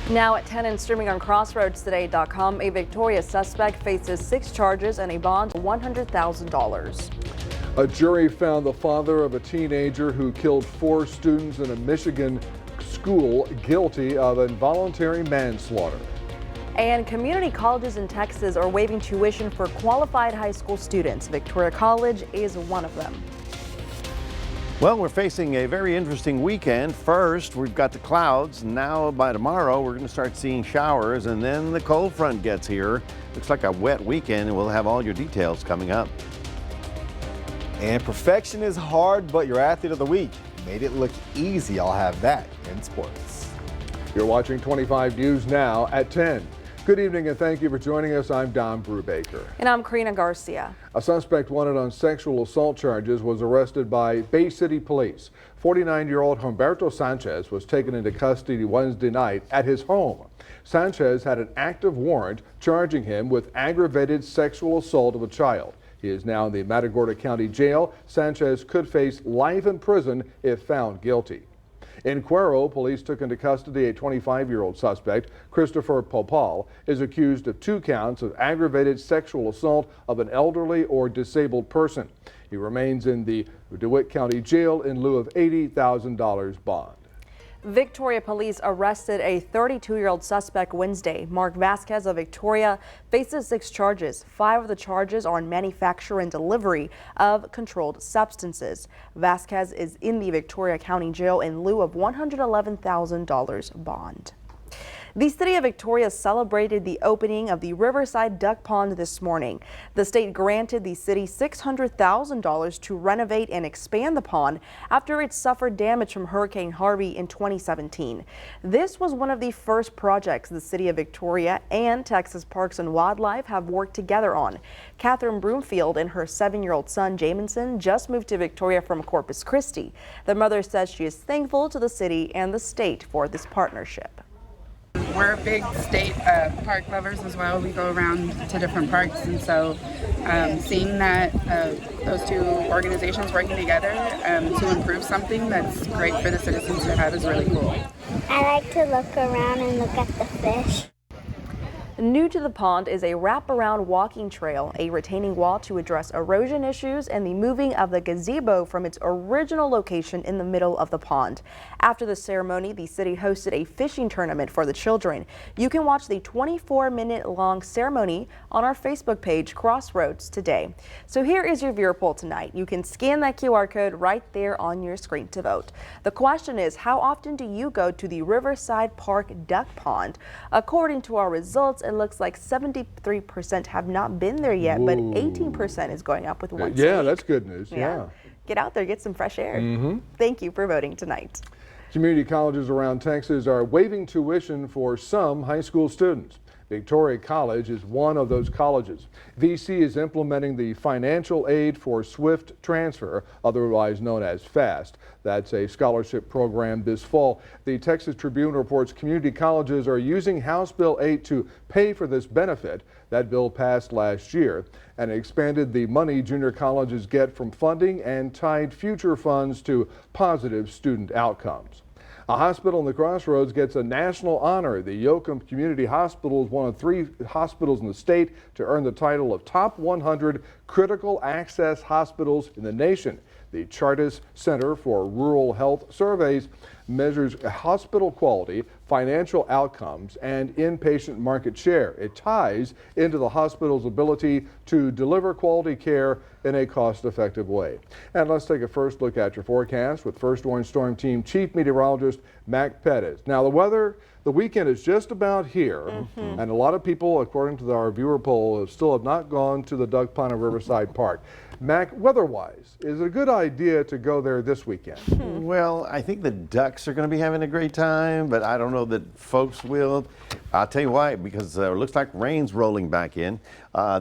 Now at 10 and streaming on CrossroadsToday.com, a Victoria suspect faces 6 charges and a bond of $100,000. A jury found the father of a teenager who killed 4 students in a Michigan school guilty of involuntary manslaughter. And community colleges in Texas are waiving tuition for qualified high school students. Victoria College is one of them. Well, we're facing a very interesting weekend. First, we've got the clouds. Now, by tomorrow, we're going to start seeing showers, and then the cold front gets here. Looks like a wet weekend, and we'll have all your details coming up. And perfection is hard, but your athlete of the week made it look easy. I'll have that in sports. You're watching 25 News now at 10. Good evening and thank you for joining us. I'm Don Brubaker. And I'm Karina Garcia. A suspect wanted on sexual assault charges was arrested by Bay City Police. 49-year-old Humberto Sanchez was taken into custody Wednesday night at his home. Sanchez had an active warrant charging him with aggravated sexual assault of a child. He is now in the Matagorda County Jail. Sanchez could face life in prison if found guilty. In Cuero, police took into custody a 25-year-old suspect. Christopher Popal is accused of 2 counts of aggravated sexual assault of an elderly or disabled person. He remains in the DeWitt County Jail in lieu of $80,000 bond. Victoria police arrested a 32-year-old suspect Wednesday. Mark Vasquez of Victoria faces 6 charges. 5 of the charges are on manufacture and delivery of controlled substances. Vasquez is in the Victoria County Jail in lieu of $111,000 bond. The city of Victoria celebrated the opening of the Riverside Duck Pond this morning. The state granted the city $600,000 to renovate and expand the pond after it suffered damage from Hurricane Harvey in 2017. This was one of the first projects the city of Victoria and Texas Parks and Wildlife have worked together on. Catherine Broomfield and her 7-year-old son Jamison just moved to Victoria from Corpus Christi. The mother says she is thankful to the city and the state for this partnership. We're big state park lovers as well. We go around to different parks, and so seeing that those 2 organizations working together to improve something that's great for the citizens to have is really cool. I like to look around and look at the fish. New to the pond is a wraparound walking trail, a retaining wall to address erosion issues, and the moving of the gazebo from its original location in the middle of the pond. After the ceremony, the city hosted a fishing tournament for the children. You can watch the 24-minute-long ceremony on our Facebook page, Crossroads Today. So here is your viewer poll tonight. You can scan that QR code right there on your screen to vote. The question is, how often do you go to the Riverside Park Duck Pond? According to our results, it looks like 73% have not been there yet, but 18% is going up with once a Yeah, week. that's good news. Yeah. Get out there, get some fresh air. Thank you for voting tonight. Community colleges around Texas are waiving tuition for some high school students. Victoria College is one of those colleges. VC is implementing the Financial Aid for Swift Transfer, otherwise known as FAST. That's a scholarship program this fall. The Texas Tribune reports community colleges are using House Bill 8 to pay for this benefit. That bill passed last year and expanded the money junior colleges get from funding and tied future funds to positive student outcomes. A hospital in the Crossroads gets a national honor. The Yoakum Community Hospital is one of 3 hospitals in the state to earn the title of Top 100 Critical Access Hospitals in the nation. The Chartis Center for Rural Health Surveys measures hospital quality, financial outcomes, and inpatient market share. It ties into the hospital's ability to deliver quality care in a cost-effective way. And let's take a first look at your forecast with First Orange Storm Team Chief Meteorologist Mac Pettis. Now the weather, the weekend is just about here, and a lot of people, according to our viewer poll, still have not gone to the Duck Pond and Riverside Park. Mac, weather-wise, is it a good idea to go there this weekend? Well, I think the Ducks are going to be having a great time, but I don't know that folks will. I'll tell you why, because it looks like rain's rolling back in.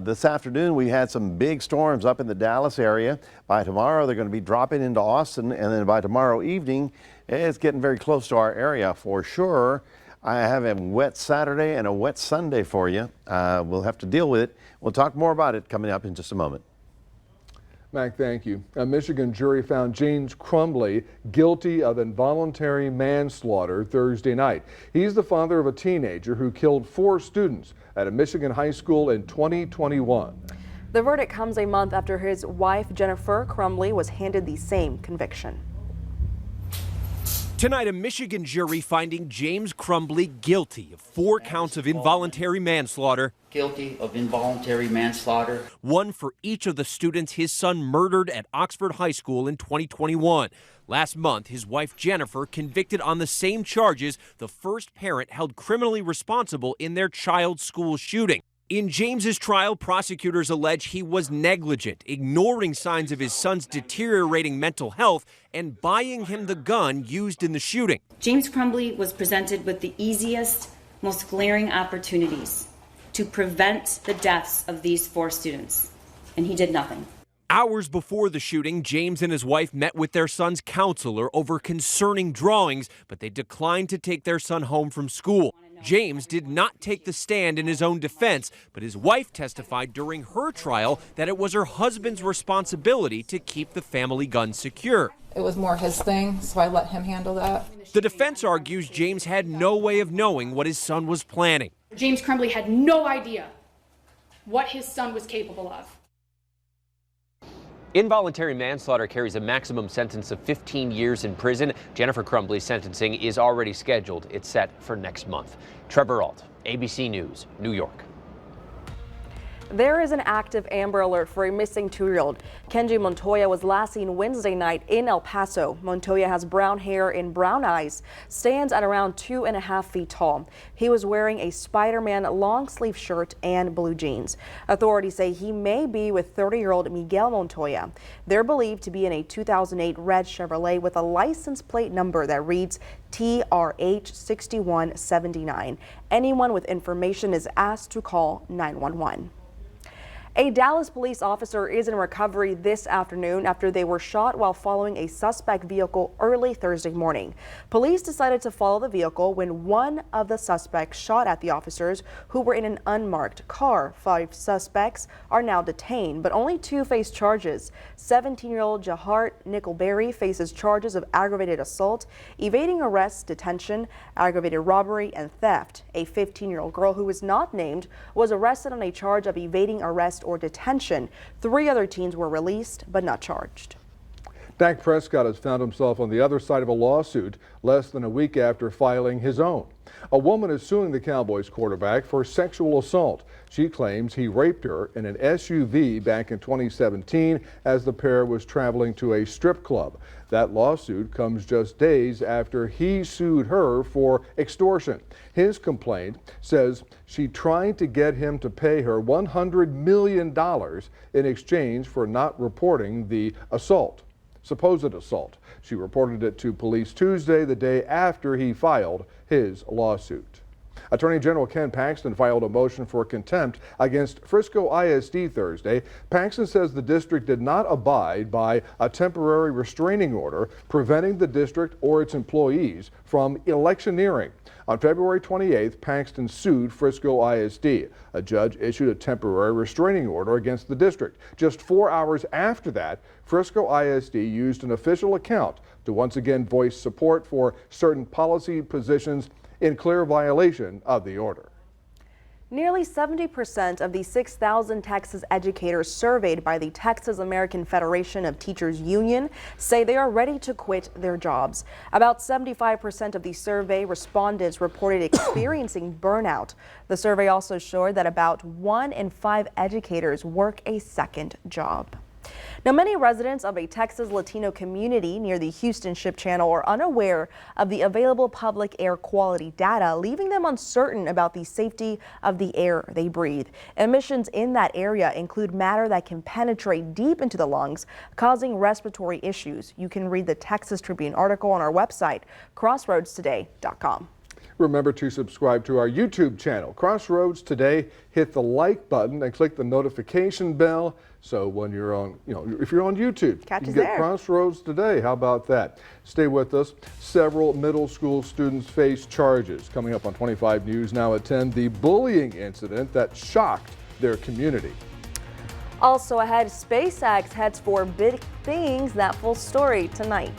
This afternoon, we had some big storms up in the Dallas area. By tomorrow, they're going to be dropping into Austin, and then by tomorrow evening, it's getting very close to our area for sure. I have a wet Saturday and a wet Sunday for you. We'll have to deal with it. We'll talk more about it coming up in just a moment. Mac, thank you. A Michigan jury found James Crumbley guilty of involuntary manslaughter Thursday night. He's the father of a teenager who killed 4 students at a Michigan high school in 2021. The verdict comes a month after his wife, Jennifer Crumbley, was handed the same conviction. Tonight, a Michigan jury finding James Crumbley guilty of 4 counts of involuntary manslaughter. Guilty of involuntary manslaughter. 1 for each of the students his son murdered at Oxford High School in 2021. Last month, his wife Jennifer convicted on the same charges the first parent held criminally responsible in their child's school shooting. In James's trial, prosecutors allege he was negligent, ignoring signs of his son's deteriorating mental health and buying him the gun used in the shooting. James Crumbley was presented with the easiest, most glaring opportunities to prevent the deaths of these 4 students, and he did nothing. Hours before the shooting, James and his wife met with their son's counselor over concerning drawings, but they declined to take their son home from school. James did not take the stand in his own defense, but his wife testified during her trial that it was her husband's responsibility to keep the family gun secure. It was more his thing, so I let him handle that. The defense argues James had no way of knowing what his son was planning. James Crumbley had no idea what his son was capable of. Involuntary manslaughter carries a maximum sentence of 15 years in prison. Jennifer Crumbley's sentencing is already scheduled. It's set for next month. Trevor Ault, ABC News, New York. There is an active Amber Alert for a missing 2-year-old. Kenji Montoya was last seen Wednesday night in El Paso. Montoya has brown hair and brown eyes, stands at around 2.5 feet tall. He was wearing a Spider-Man long-sleeve shirt and blue jeans. Authorities say he may be with 30-year-old Miguel Montoya. They're believed to be in a 2008 red Chevrolet with a license plate number that reads TRH 6179. Anyone with information is asked to call 911. A Dallas police officer is in recovery this afternoon after they were shot while following a suspect vehicle early Thursday morning. Police decided to follow the vehicle when one of the suspects shot at the officers who were in an unmarked car. 5 suspects are now detained, but only 2 face charges. 17-year-old Jahart Nickelberry faces charges of aggravated assault, evading arrest, detention, aggravated robbery, and theft. A 15-year-old girl who was not named was arrested on a charge of evading arrest or detention. 3 other teens were released but not charged. Dak Prescott has found himself on the other side of a lawsuit less than a week after filing his own. A woman is suing the Cowboys quarterback for sexual assault. She claims he raped her in an SUV back in 2017 as the pair was traveling to a strip club. That lawsuit comes just days after he sued her for extortion. His complaint says she tried to get him to pay her $100 million in exchange for not reporting the supposed assault. She reported it to police Tuesday, the day after he filed his lawsuit. Attorney General Ken Paxton filed a motion for contempt against Frisco ISD Thursday. Paxton says the district did not abide by a temporary restraining order preventing the district or its employees from electioneering. On February 28th, Paxton sued Frisco ISD. A judge issued a temporary restraining order against the district. Just 4 hours after that, Frisco ISD used an official account to once again voice support for certain policy positions in clear violation of the order. Nearly 70% of the 6,000 Texas educators surveyed by the Texas American Federation of Teachers Union say they are ready to quit their jobs. About 75% of the survey respondents reported experiencing burnout. The survey also showed that about 1 in 5 educators work a second job. Now, many residents of a Texas Latino community near the Houston Ship Channel are unaware of the available public air quality data, leaving them uncertain about the safety of the air they breathe. Emissions in that area include matter that can penetrate deep into the lungs, causing respiratory issues. You can read the Texas Tribune article on our website, crossroadstoday.com. Remember to subscribe to our YouTube channel, Crossroads Today. Hit the like button and click the notification bell. So when you're on, if you're on YouTube, Catch you can us get there. Crossroads Today. How about that? Stay with us. Several middle school students face charges. Coming up on 25 News now at 10, the bullying incident that shocked their community. Also ahead, SpaceX heads for big things. That full story tonight.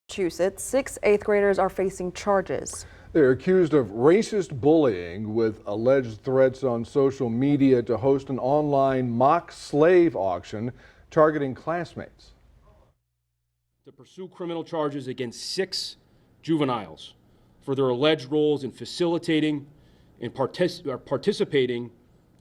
Massachusetts, 6 8th graders are facing charges. They're accused of racist bullying with alleged threats on social media to host an online mock slave auction targeting classmates. To pursue criminal charges against 6 juveniles for their alleged roles in facilitating and participating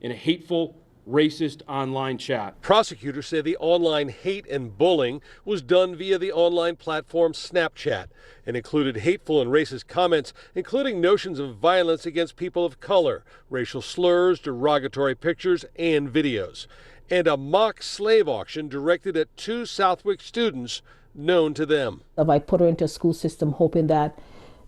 in a hateful, racist online chat. Prosecutors say the online hate and bullying was done via the online platform Snapchat and included hateful and racist comments, including notions of violence against people of color, racial slurs, derogatory pictures, and videos, and a mock slave auction directed at 2 Southwick students known to them. I put her into a school system hoping that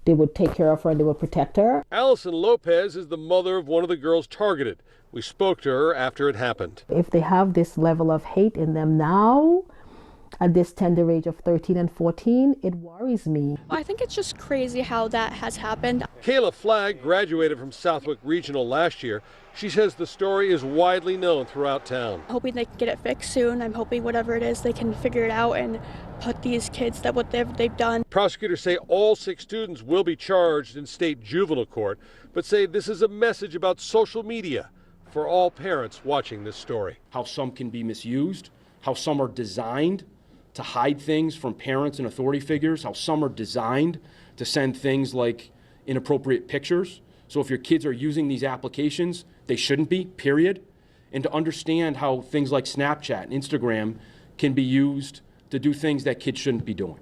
they would take care of her and they would protect her. Allison Lopez is the mother of one of the girls targeted. We spoke to her after it happened. If they have this level of hate in them now, at this tender age of 13 and 14, it worries me. I think it's just crazy how that has happened. Kayla Flagg graduated from Southwick Regional last year. She says the story is widely known throughout town. Hoping they can get it fixed soon. I'm hoping whatever it is, they can figure it out and put these kids that what they've done. Prosecutors say all 6 students will be charged in state juvenile court, but say this is a message about social media for all parents watching this story. How some can be misused, how some are designed to hide things from parents and authority figures, how some are designed to send things like inappropriate pictures. So if your kids are using these applications, they shouldn't be, period. And to understand how things like Snapchat and Instagram can be used to do things that kids shouldn't be doing.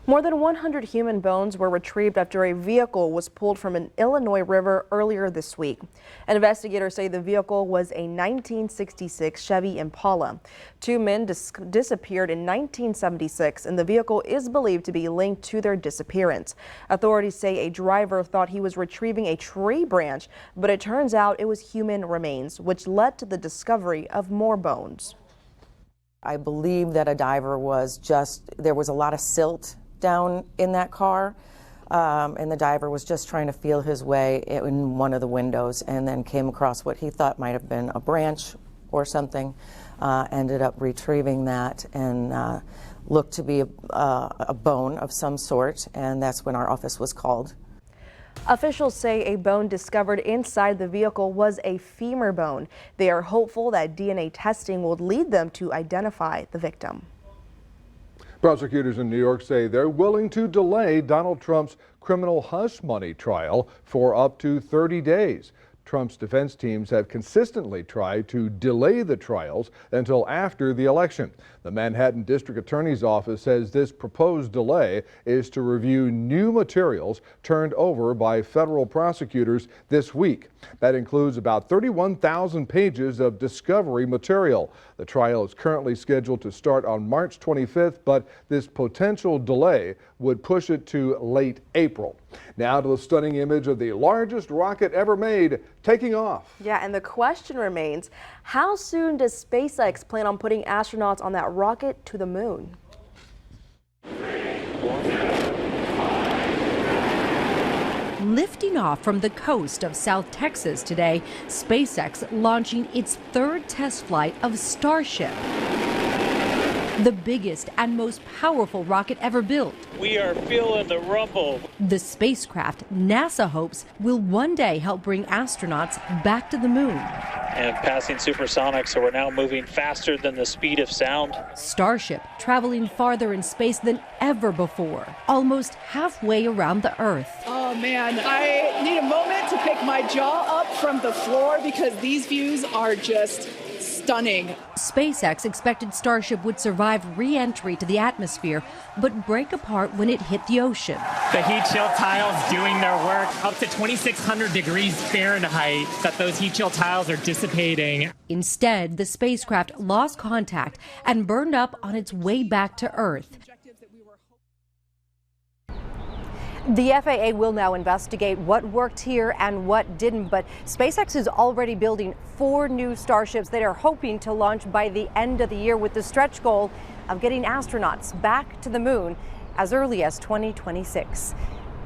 More than 100 human bones were retrieved after a vehicle was pulled from an Illinois river earlier this week. Investigators say the vehicle was a 1966 Chevy Impala. 2 men disappeared in 1976, and the vehicle is believed to be linked to their disappearance. Authorities say a driver thought he was retrieving a tree branch, but it turns out it was human remains, which led to the discovery of more bones. I believe that a diver was there was a lot of silt down in that car. and the diver was just trying to feel his way in one of the windows and then came across what he thought might have been a branch or something, ended up retrieving that and looked to be a bone of some sort, and that's when our office was called. Officials say a bone discovered inside the vehicle was a femur bone. They are hopeful that DNA testing will lead them to identify the victim. Prosecutors in New York say they're willing to delay Donald Trump's criminal hush money trial for up to 30 days. Trump's defense teams have consistently tried to delay the trials until after the election. The Manhattan District Attorney's Office says this proposed delay is to review new materials turned over by federal prosecutors this week. That includes about 31,000 pages of discovery material. The trial is currently scheduled to start on March 25th, but this potential delay would push it to late April. Now to the stunning image of the largest rocket ever made taking off. Yeah, and the question remains, how soon does SpaceX plan on putting astronauts on that rocket to the moon? Lifting off from the coast of South Texas today, SpaceX launching its third test flight of Starship, the biggest and most powerful rocket ever built. We are feeling the rumble. The spacecraft NASA hopes will one day help bring astronauts back to the moon. And passing supersonic, so we're now moving faster than the speed of sound. Starship traveling farther in space than ever before, almost halfway around the Earth. Oh man, I need a moment to pick my jaw up from the floor because these views are just stunning. SpaceX expected Starship would survive re-entry to the atmosphere, but break apart when it hit the ocean. The heat shield tiles doing their work up to 2,600 degrees Fahrenheit, that those heat shield tiles are dissipating. Instead, the spacecraft lost contact and burned up on its way back to Earth. The FAA will now investigate what worked here and what didn't, but SpaceX is already building 4 new Starships that are hoping to launch by the end of the year with the stretch goal of getting astronauts back to the moon as early as 2026.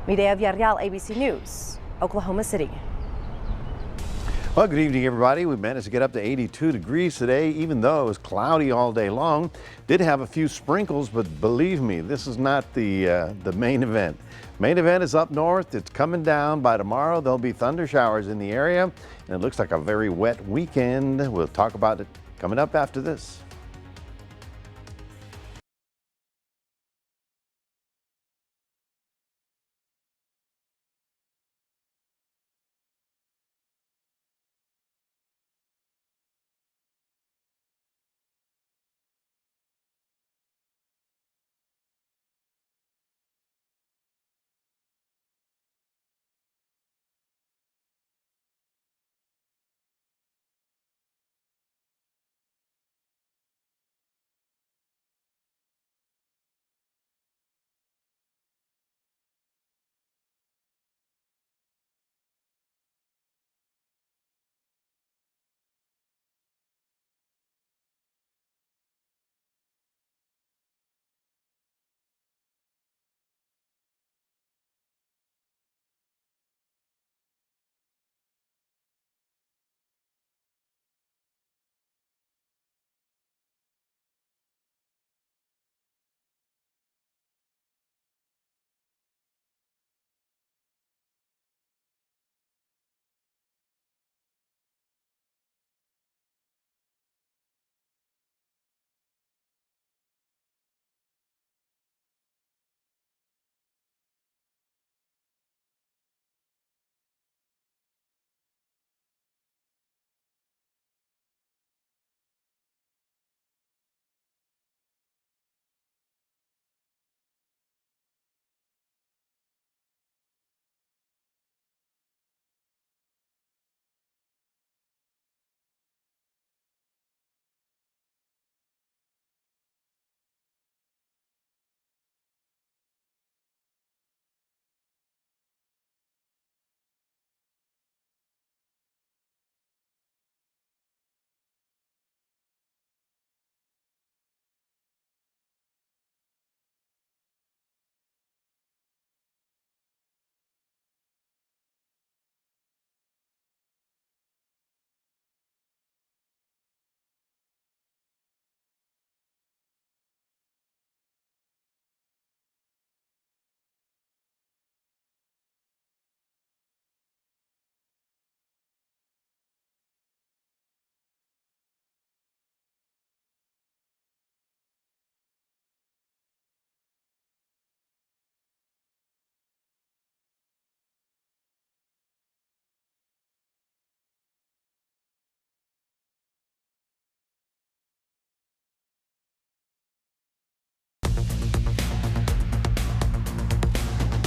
Mireya Villarreal, ABC News, Oklahoma City. Well, good evening, everybody. We managed to get up to 82 degrees today, even though it was cloudy all day long. Did have a few sprinkles, but believe me, this is not the main event. Main event is up north. It's coming down. By tomorrow, there'll be thunder showers in the area, and it looks like a very wet weekend. We'll talk about it coming up after this.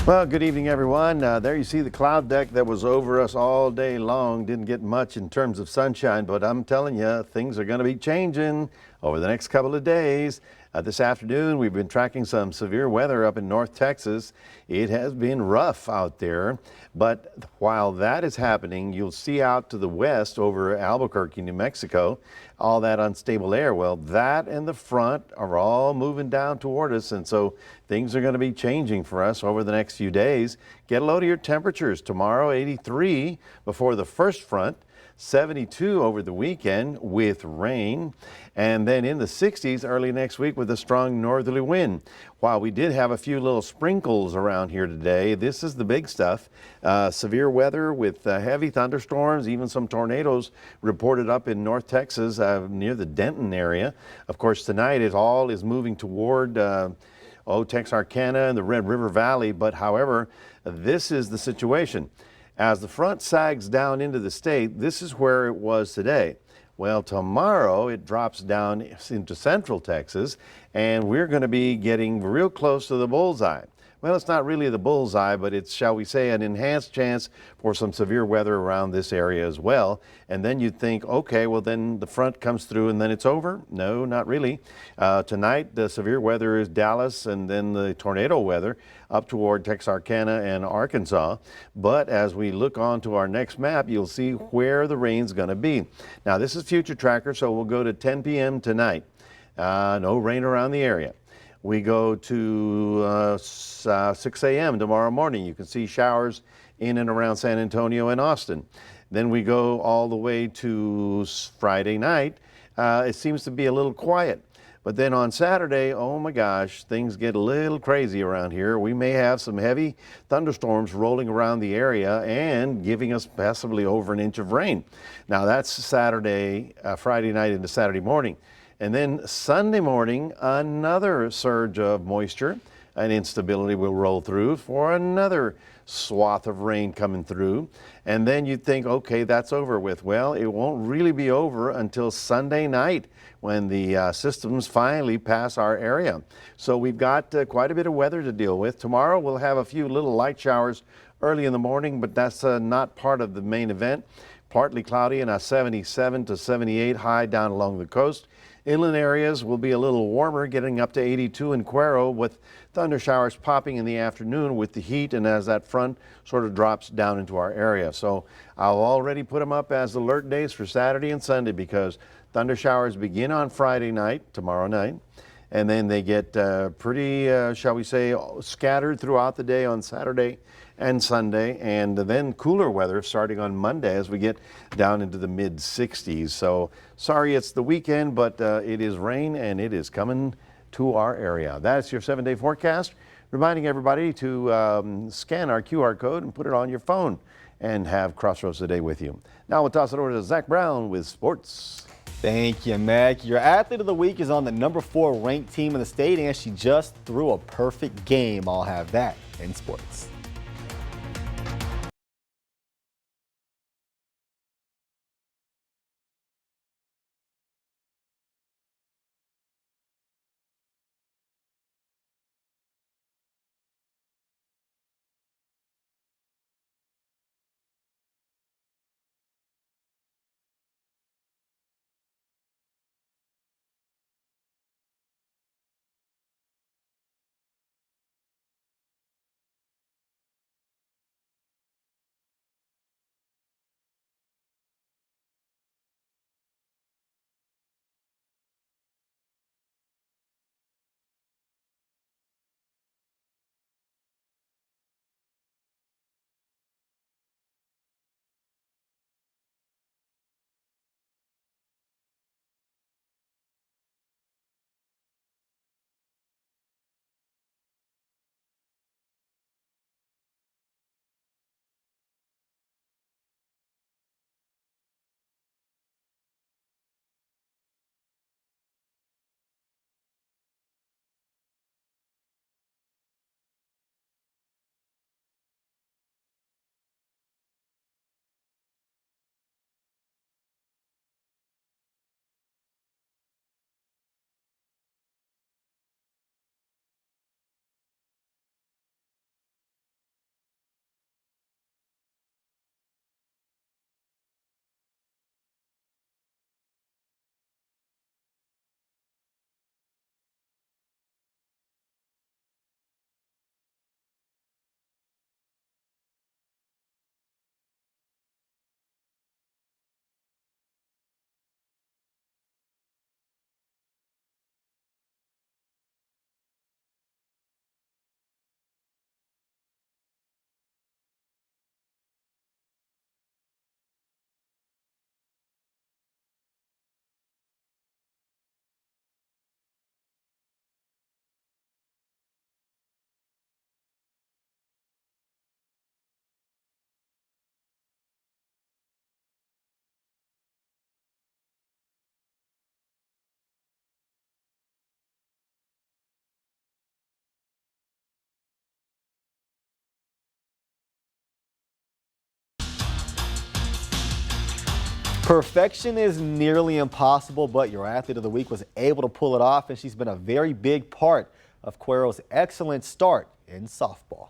Well, good evening, everyone. There you see the cloud deck that was over us all day long. Didn't get much in terms of sunshine, but I'm telling you, things are going to be changing over the next couple of days. This afternoon, we've been tracking some severe weather up in North Texas. It has been rough out there, but while that is happening, you'll see out to the west over Albuquerque, New Mexico, all that unstable air. Well, that and the front are all moving down toward us, and so things are going to be changing for us over the next few days. Get a load of your temperatures. Tomorrow, 83 before the first front. 72 over the weekend with rain, and then in the 60s early next week with a strong northerly wind. While we did have a few little sprinkles around here today, this is the big stuff. Severe weather with heavy thunderstorms, even some tornadoes reported up in North Texas near the Denton area. Of course, tonight it all is moving toward Texarkana and the Red River Valley, but however, this is the situation. As the front sags down into the state, this is where it was today. Well, tomorrow it drops down into central Texas, and we're going to be getting real close to the bullseye. Well, it's not really the bullseye, but it's, shall we say, an enhanced chance for some severe weather around this area as well. And then you'd think, okay, well then the front comes through and then it's over. No, not really. Tonight, the severe weather is Dallas, and then the tornado weather up toward Texarkana and Arkansas. But as we look on to our next map, you'll see where the rain's going to be. Now, this is Future Tracker, so we'll go to 10 p.m. tonight. No rain around the area. We go to 6 a.m. tomorrow morning. You can see showers in and around San Antonio and Austin. Then we go all the way to Friday night. It seems to be a little quiet. But then on Saturday, oh my gosh, things get a little crazy around here. We may have some heavy thunderstorms rolling around the area and giving us possibly over an inch of rain. Now that's Saturday, Friday night into Saturday morning. And then Sunday morning, another surge of moisture and instability will roll through for another swath of rain coming through. And then you'd think, okay, that's over with. Well, it won't really be over until Sunday night when the systems finally pass our area. So we've got quite a bit of weather to deal with. Tomorrow we'll have a few little light showers early in the morning, but that's not part of the main event. Partly cloudy and a 77 to 78 high down along the coast. Inland areas will be a little warmer, getting up to 82 in Cuero, with thunder showers popping in the afternoon with the heat and as that front sort of drops down into our area. So I'll already put them up as alert days for Saturday and Sunday, because thunder showers begin on Friday night, tomorrow night, and then they get pretty, shall we say, scattered throughout the day on Saturday and Sunday, and then cooler weather starting on Monday as we get down into the mid 60s. So sorry it's the weekend, but it is rain and it is coming to our area. That's your 7-day forecast, reminding everybody to scan our QR code and put it on your phone and have Crossroads Today with you. Now we'll toss it over to Zach Brown with sports. Thank you, Mac. Your athlete of the week is on the number 4 ranked team in the state, and she just threw a perfect game. I'll have that in sports. Perfection is nearly impossible, but your athlete of the week was able to pull it off, and she's been a very big part of Cuero's excellent start in softball.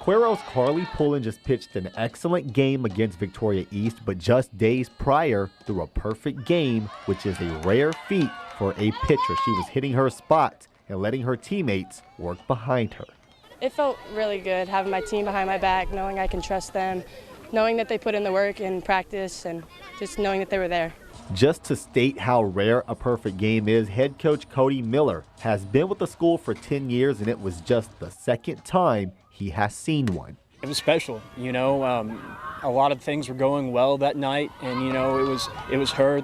Cuero's Carly Pullen just pitched an excellent game against Victoria East, but just days prior threw a perfect game, which is a rare feat for a pitcher. She was hitting her spots and letting her teammates work behind her. It felt really good having my team behind my back, knowing I can trust them, knowing that they put in the work in practice, and just knowing that they were there. Just to state how rare a perfect game is, head coach Cody Miller has been with the school for 10 years, and it was just the second time he has seen one. It was special, you know. A lot of things were going well that night, and you know, it was her,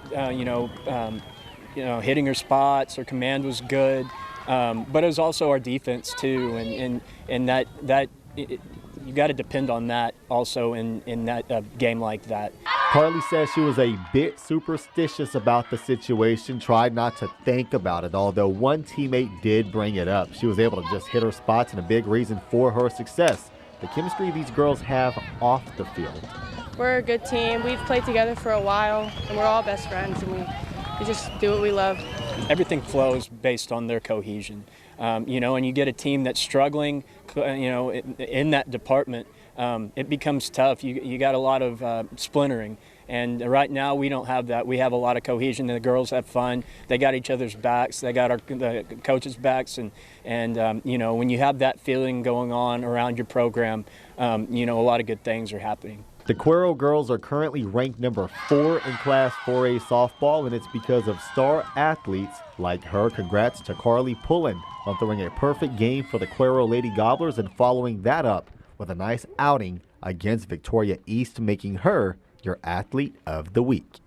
hitting her spots. Her command was good, but it was also our defense too, and that you got to depend on that also in that game like that. Carly says she was a bit superstitious about the situation, tried not to think about it, although one teammate did bring it up. She was able to just hit her spots, and a big reason for her success, the chemistry these girls have off the field. We're a good team. We've played together for a while, and we're all best friends, and we just do what we love. Everything flows based on their cohesion, and you get a team that's struggling, in that department. It becomes tough. You got a lot of splintering, and right now we don't have that. We have a lot of cohesion. The girls have fun. They got each other's backs. They got the coaches' backs, and when you have that feeling going on around your program, a lot of good things are happening. The Cuero girls are currently ranked number 4 in Class 4A softball, and it's because of star athletes like her. Congrats to Carly Pullen on throwing a perfect game for the Cuero Lady Gobblers and following that up with a nice outing against Victoria East, making her your athlete of the week.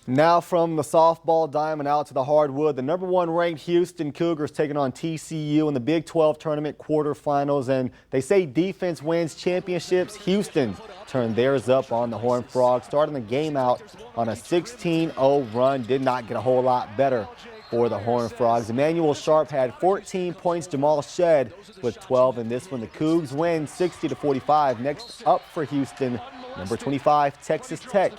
Now from the softball diamond out to the hardwood, the number 1 ranked Houston Cougars taking on TCU in the Big 12 tournament quarterfinals, and they say defense wins championships. Houston turned theirs up on the Horned Frogs, starting the game out on a 16-0 run. Did not get a whole lot better for the Horned Frogs. Emmanuel Sharp had 14 points, Jamal Shedd with 12 in this one. The Cougs win 60-45. Next up for Houston, number 25, Texas Tech.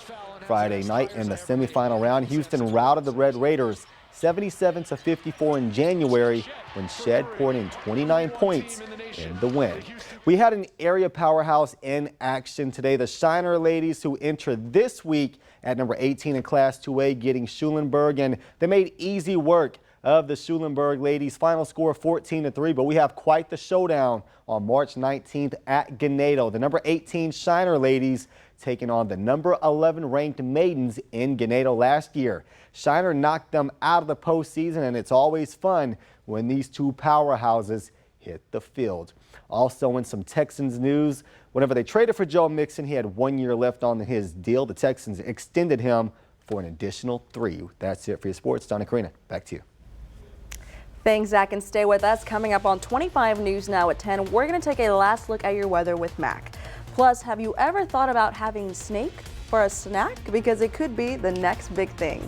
Friday night in the semifinal round, Houston routed the Red Raiders 77-54 in January when Shedd poured in 29 points in the win. We had an area powerhouse in action today. The Shiner ladies, who enter this week at number 18 in Class 2A, getting Schulenburg, and they made easy work of the Schulenburg ladies. Final score 14-3, but we have quite the showdown on March 19th at Ganado. The number 18 Shiner ladies taking on the number 11 ranked Maidens in Ganado last year. Shiner knocked them out of the postseason, and it's always fun when these two powerhouses hit the field. Also in some Texans news, whenever they traded for Joe Mixon, he had 1 year left on his deal. The Texans extended him for an additional 3. That's it for your sports. Donna Karina, back to you. Thanks, Zach, and stay with us. Coming up on 25 News Now at 10, we're going to take a last look at your weather with Mac. Plus, have you ever thought about having snake for a snack? Because it could be the next big thing.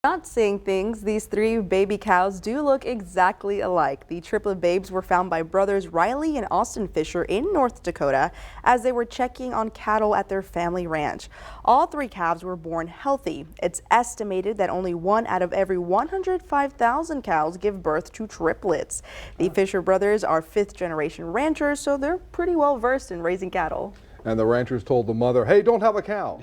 Not seeing things, these 3 baby cows do look exactly alike. The triplet babes were found by brothers Riley and Austin Fisher in North Dakota as they were checking on cattle at their family ranch. All 3 calves were born healthy. It's estimated that only 1 out of every 105,000 cows give birth to triplets. The Fisher brothers are 5th-generation ranchers, so they're pretty well versed in raising cattle. And the ranchers told the mother, hey, don't have a cow.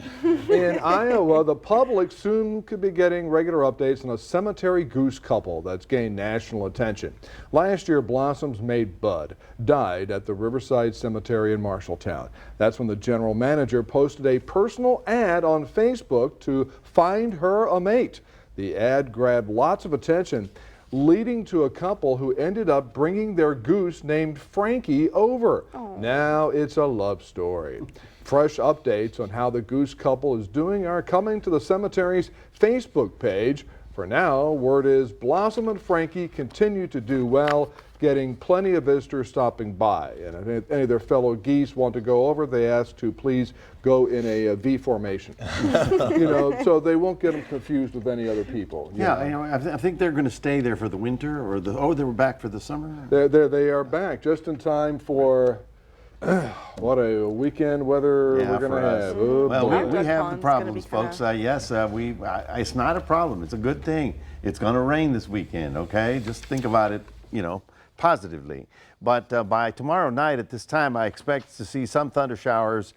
In Iowa, the public soon could be getting regular updates on a cemetery goose couple that's gained national attention. Last year, Blossom's maid Bud died at the Riverside Cemetery in Marshalltown. That's when the general manager posted a personal ad on Facebook to find her a mate. The ad grabbed lots of attention, leading to a couple who ended up bringing their goose named Frankie over. Now it's a love story. Fresh updates on how the goose couple is doing are coming to the cemetery's Facebook page. For now, word is Blossom and Frankie continue to do well, getting plenty of visitors stopping by. And if any of their fellow geese want to go over, they ask to please go in a V formation. So they won't get them confused with any other people. I think they're going to stay there for the winter, or they were back for the summer. They are back just in time for what a weekend weather we're going to have. Oh, well, we have the problems, folks. It's not a problem. It's a good thing. It's going to rain this weekend, okay? Just think about it, positively. But by tomorrow night at this time, I expect to see some thunder showers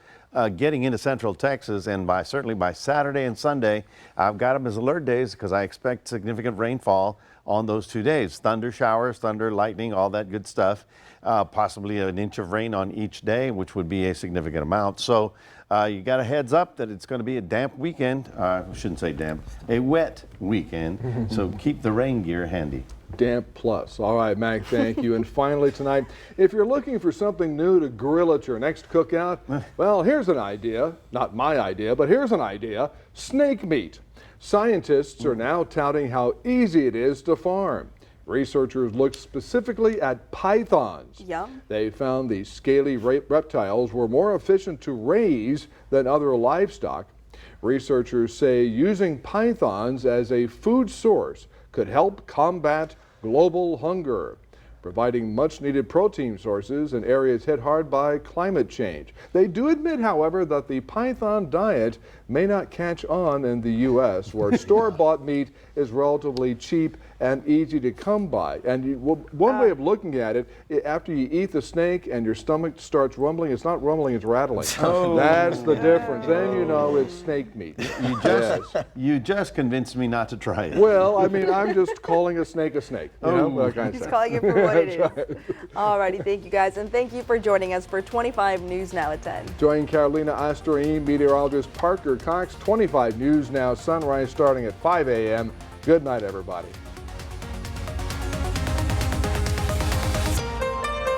getting into central Texas, and certainly by Saturday and Sunday, I've got them as alert days because I expect significant rainfall on those 2 days. Thunder showers, thunder, lightning, all that good stuff. Possibly an inch of rain on each day, which would be a significant amount. So you got a heads up that it's going to be a damp weekend. I shouldn't say damp, a wet weekend. So keep the rain gear handy. Damp plus. All right, Mac, thank you. And finally tonight, if you're looking for something new to grill at your next cookout, well, here's an idea. Not my idea, but here's an idea. Snake meat. Scientists are now touting how easy it is to farm. Researchers looked specifically at pythons. They found these scaly reptiles were more efficient to raise than other livestock. Researchers say using pythons as a food source could help combat global hunger, providing much-needed protein sources in areas hit hard by climate change. They do admit, however, that the python diet may not catch on in the U.S., where store-bought meat is relatively cheap and easy to come by. And one way of looking at it, after you eat the snake and your stomach starts rumbling, it's not rumbling, it's rattling. That's the difference. Then you know it's snake meat. You just convinced me not to try it. Well, I mean, I'm just calling a snake a snake. He's calling it for what it is. All righty, thank you guys, and thank you for joining us for 25 News Now at 10. Join Carolina Astroin, meteorologist Parker Cox. 25 News Now, sunrise starting at 5 a.m. Good night, everybody.